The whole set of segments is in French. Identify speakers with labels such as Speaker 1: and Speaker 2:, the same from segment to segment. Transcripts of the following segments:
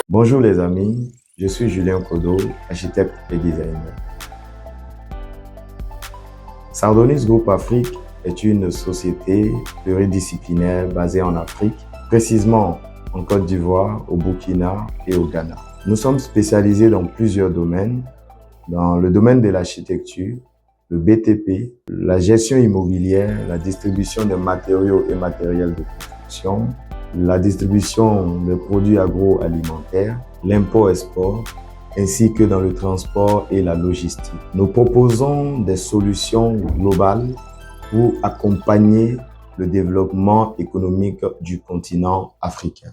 Speaker 1: Bonjour les amis, je suis Julien Kodo, architecte et designer. Sardonis Group Afrique est une société pluridisciplinaire basée en Afrique, précisément en Côte d'Ivoire, au Burkina et au Ghana. Nous sommes spécialisés dans plusieurs domaines, dans le domaine de l'architecture, le BTP, la gestion immobilière, la distribution de matériaux et matériels de construction, la distribution de produits agroalimentaires, l'import-export, ainsi que dans le transport et la logistique. Nous proposons des solutions globales pour accompagner le développement économique du continent africain.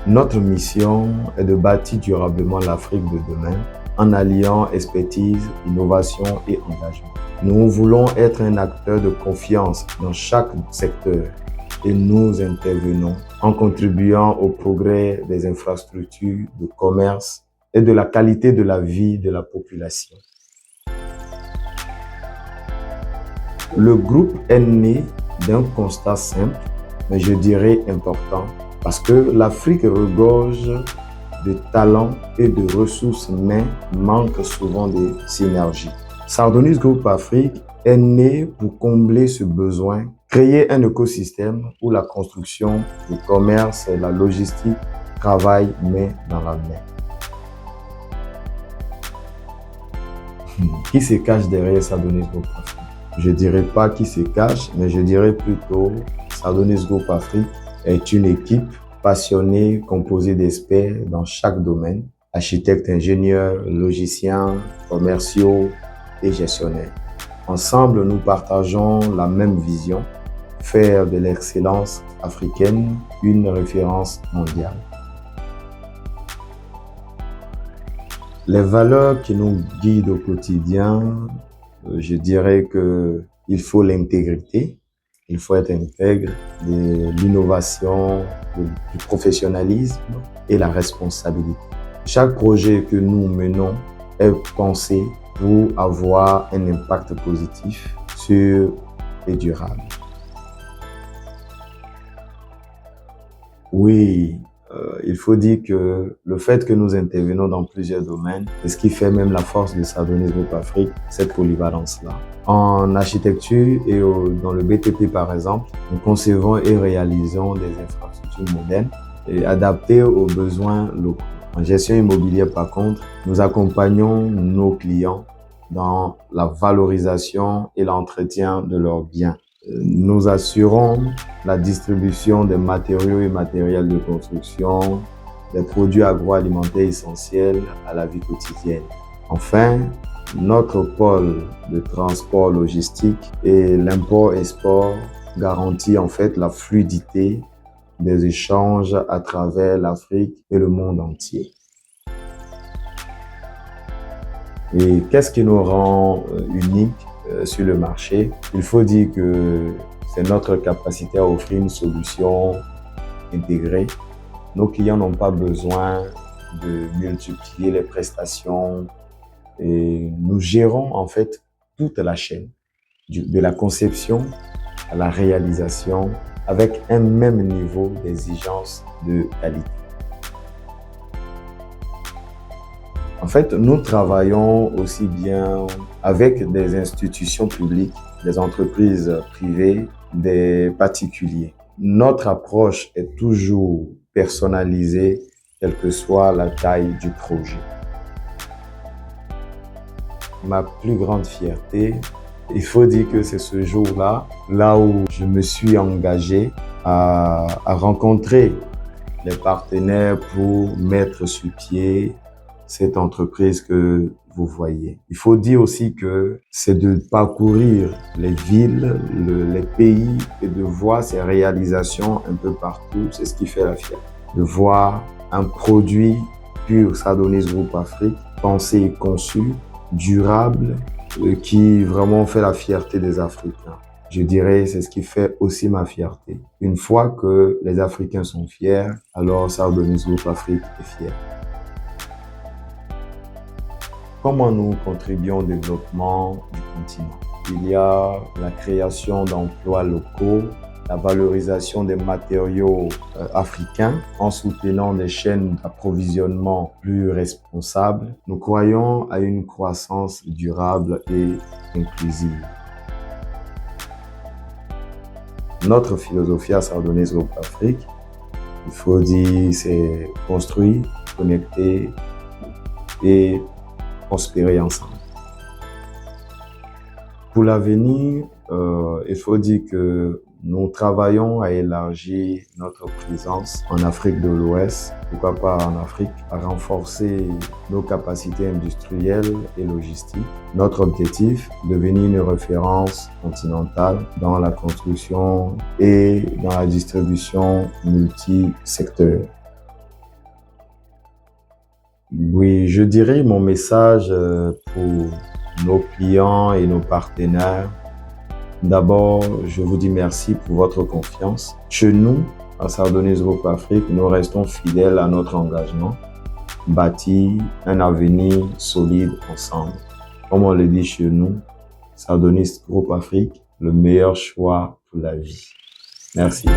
Speaker 1: Notre mission est de bâtir durablement l'Afrique de demain en alliant expertise, innovation et engagement. Nous voulons être un acteur de confiance dans chaque secteur et nous intervenons en contribuant au progrès des infrastructures, de commerce et de la qualité de la vie de la population. Le groupe est né d'un constat simple, mais je dirais important, parce que l'Afrique regorge de talents et de ressources, mais manque souvent de synergie. Sardonis Group Afrique est né pour combler ce besoin, créer un écosystème où la construction, le commerce et la logistique travaillent main dans la main. Qui se cache derrière Sardonis Group Afrique? Je ne dirais pas qui se cache, mais je dirais plutôt Sardonis Group Afrique est une équipe passionnée composée d'experts dans chaque domaine, architectes, ingénieurs, logiciens, commerciaux et gestionnaires. Ensemble, nous partageons la même vision, faire de l'excellence africaine une référence mondiale. Les valeurs qui nous guident au quotidien, je dirais qu'il faut l'intégrité, il faut être intègre, de l'innovation, du professionnalisme et la responsabilité. Chaque projet que nous menons est pensé pour avoir un impact positif sur et durable. Oui, il faut dire que le fait que nous intervenons dans plusieurs domaines, c'est ce qui fait même la force de Sardonis Group Afrique, cette polyvalence-là. En architecture et dans le BTP par exemple, nous concevons et réalisons des infrastructures modernes et adaptées aux besoins locaux. En gestion immobilière par contre, nous accompagnons nos clients dans la valorisation et l'entretien de leurs biens. Nous assurons la distribution des matériaux et matériels de construction, des produits agroalimentaires essentiels à la vie quotidienne. Enfin, notre pôle de transport logistique et l'import-export garantit en fait la fluidité des échanges à travers l'Afrique et le monde entier. Et qu'est-ce qui nous rend uniques sur le marché? Il faut dire que c'est notre capacité à offrir une solution intégrée. Nos clients n'ont pas besoin de multiplier les prestations et nous gérons en fait toute la chaîne, de la conception à la réalisation avec un même niveau d'exigence de qualité. En fait, nous travaillons aussi bien avec des institutions publiques, des entreprises privées, des particuliers. Notre approche est toujours personnalisée, quelle que soit la taille du projet. Ma plus grande fierté, il faut dire que c'est ce jour-là, là où je me suis engagé à rencontrer les partenaires pour mettre sur pied cette entreprise que vous voyez. Il faut dire aussi que c'est de parcourir les villes, les pays et de voir ces réalisations un peu partout. C'est ce qui fait la fierté. De voir un produit pur Sardonis Group Afrique, pensé et conçu, durable, qui vraiment fait la fierté des Africains. Je dirais, c'est ce qui fait aussi ma fierté. Une fois que les Africains sont fiers, alors Sardonis Group Afrique est fier. Comment nous contribuons au développement du continent? Il y a la création d'emplois locaux, la valorisation des matériaux africains en soutenant des chaînes d'approvisionnement plus responsables. Nous croyons à une croissance durable et inclusive. Notre philosophie à Sardonis Group Afrique, il faut dire, c'est construire, connecter et prospérer ensemble. Pour l'avenir, il faut dire que nous travaillons à élargir notre présence en Afrique de l'Ouest, pourquoi pas en Afrique, à renforcer nos capacités industrielles et logistiques. Notre objectif, devenir une référence continentale dans la construction et dans la distribution multisecteur. Oui, je dirais mon message pour nos clients et nos partenaires. D'abord, je vous dis merci pour votre confiance. Chez nous, à Sardonis Group Afrique, nous restons fidèles à notre engagement, bâtir un avenir solide ensemble. Comme on le dit chez nous, Sardonis Group Afrique, le meilleur choix pour la vie. Merci.